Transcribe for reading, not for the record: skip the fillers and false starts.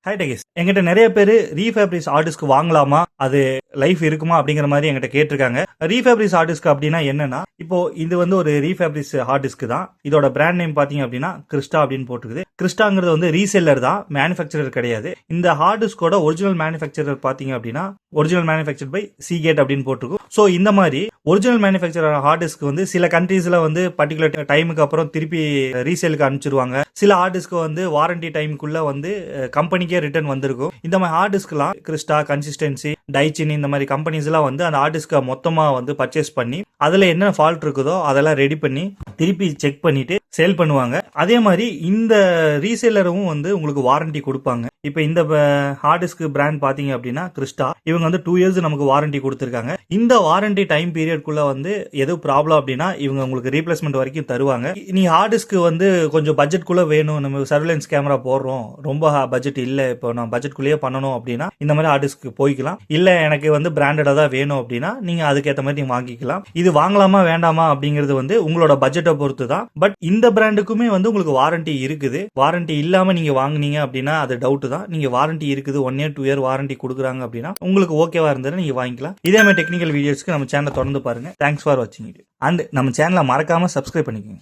Hi டெகிஸ், எங்கிட்ட நிறைய பேர் ரீஃபேப்ரிக்ஸ் ஆர்டிஸ்க்கு வாங்கலாமா, அது லைஃப் இருக்குமா அப்படிங்கிற மாதிரி எங்கிட்ட கேட்டிருக்காங்க. ரீஃபேப்ரிக்ஸ் ஆர்டிஸ்க்கு அப்படின்னா என்னன்னா, இப்போ இது வந்து ஒரு ரீஃபேப்ரிக்ஸ் ஹார்ட் டிஸ்க் தான். இதோட பிராண்ட் நேம் பாத்தீங்க அப்படின்னா கிறிஸ்டா அப்படின்னு போட்டுருக்குது. கிறிஸ்டாங்கிறது வந்து ரீசெல்லர் தான், மேனுஃபேக்சரர் கிடையாது. இந்த ஹார்ட் டிஸ்கோட ஒரிஜினல் மேனுஃபேக்சரர் பாத்தீங்க அப்படின்னா ஒரிஜினல் மேனுஃபேக்சர் பை சீகேட் அப்படின்னு போட்டிருக்கும். ஸோ இந்த மாதிரி ஒரிஜினல் மேனுஃபேக்சர் ஹார்ட் டிஸ்க் வந்து சில கண்ட்ரீஸ்ல வந்து பர்டிகுலர் டைமுக்கு அப்புறம் திருப்பி ரீசேலுக்கு அனுப்பிச்சிருவாங்க. சில ஹார்ட் டிஸ்க் வந்து வாரண்டி டைமுக்குள்ள வந்து கம்பெனிக்கே ரிட்டர்ன் வந்திருக்கும். இந்த மாதிரி ஹார்ட் டிஸ்க்லாம் கிறிஸ்டா, கன்சிஸ்டன்சி, டைச்சின் இந்த மாதிரி கம்பெனிஸ் எல்லாம் வந்து அந்த ஹார்ட் டிஸ்கை மொத்தமா வந்து பர்ச்சேஸ் பண்ணி அதுல என்ன ஃபால்ட் இருக்குதோ அதெல்லாம் ரெடி பண்ணி திருப்பி செக் பண்ணிட்டு சேல் பண்ணுவாங்க. அதே மாதிரி இந்த ரீசேலரும் வந்து உங்களுக்கு வாரண்டி கொடுப்பாங்க. இப்ப இந்த ஹார்ட் டிஸ்க் பிராண்ட் பாத்தீங்க அப்படின்னா கிறிஸ்டா, இவங்க வந்து 2 இயர்ஸ் நமக்கு வாரண்டி கொடுத்திருக்காங்க. இந்த வாரண்டி டைம் பீரியட்குள்ள வந்து எது ப்ராப்ளம் அப்படின்னா இவங்க உங்களுக்கு ரீப்ளேஸ்மெண்ட் வரைக்கும் தருவாங்க. நீ ஹார்ட் டிஸ்க் வந்து கொஞ்சம் பட்ஜெட் குள்ள வேணும், நம்ம சர்வேலன்ஸ் கேமரா போடுறோம், ரொம்ப பட்ஜெட் இல்ல, இப்போ நான் பட்ஜெட் குள்ளேயே பண்ணணும் அப்படின்னா இந்த மாதிரி ஹார்ட் டிஸ்க் போய்க்கலாம். இல்ல எனக்கு வந்து பிராண்டடா தான் வேணும் அப்படின்னா நீங்க அதுக்கேற்ற மாதிரி நீங்க வாங்கிக்கலாம். இது வாங்கலாமா வேண்டாமா அப்படிங்கிறது வந்து உங்களோட பட்ஜெட்டை பொறுத்து தான். பட் இந்த பிராண்டுக்குமே வந்து உங்களுக்கு வாரண்டி இருக்குது. வாரண்டி இல்லாம நீங்க வாங்குனீங்க அப்படின்னா அது டவுட் தான். நீங்க வாரண்டி இருக்குது, 1 இயர் 2 இயர் வாரண்டி கொடுக்குறாங்க அப்படின்னா உங்களுக்கு ஓகேவா இருந்தா நீங்க வாங்கிக்கலாம். இதே மாதிரி டெக்னிக்கல் வீடியோஸ்க்கு நம்ம சேனலை தொடர்ந்து பாருங்க. தேங்க்ஸ் ஃபார் வாட்சிங். அண்ட் நம்ம சேனலை மறக்காம சப்ஸ்கிரைப் பண்ணிக்கோங்க.